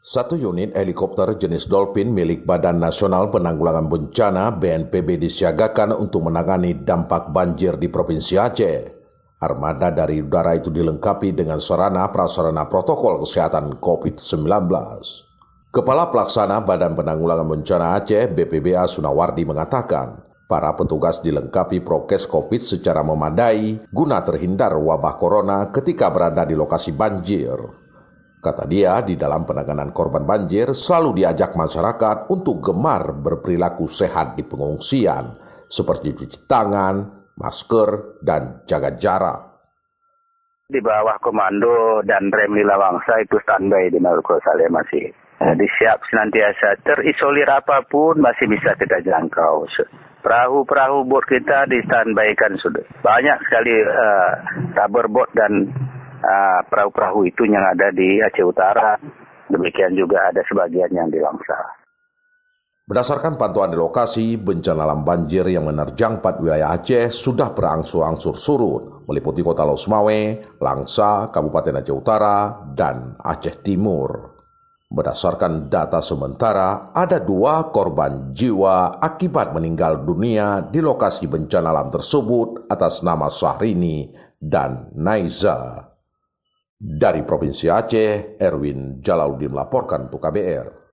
Satu unit helikopter jenis Dolphin milik Badan Nasional Penanggulangan Bencana (BNPB) disiagakan untuk menangani dampak banjir di Provinsi Aceh. Armada dari udara itu dilengkapi dengan sarana prasarana protokol kesehatan COVID-19. Kepala Pelaksana Badan Penanggulangan Bencana Aceh (BPBA) Sunawardi mengatakan, para petugas dilengkapi prokes COVID secara memadai guna terhindar wabah corona ketika berada di lokasi banjir. Kata dia, di dalam penanganan korban banjir selalu diajak masyarakat untuk gemar berperilaku sehat di pengungsian, seperti cuci tangan, masker, dan jaga jarak. Di bawah komando dan rem Lila Wangsa itu standby di Maluku Saleh masih. Jadi siap senantiasa, terisolir apapun masih bisa kita jangkau. Perahu-perahu bot kita di standby-kan sudah. Banyak sekali rubber boat dan perahu-perahu itu yang ada di Aceh Utara. Demikian juga ada sebagian yang di Wangsa. Berdasarkan pantauan di lokasi, bencana alam banjir yang menerjang 4 wilayah Aceh sudah berangsur-angsur surut, meliputi Kota Lausmawe, Langsa, Kabupaten Aceh Utara, dan Aceh Timur. Berdasarkan data sementara, ada 2 korban jiwa akibat meninggal dunia di lokasi bencana alam tersebut atas nama Syahrini dan Naiza. Dari Provinsi Aceh, Erwin Jalaluddin melaporkan untuk KBR.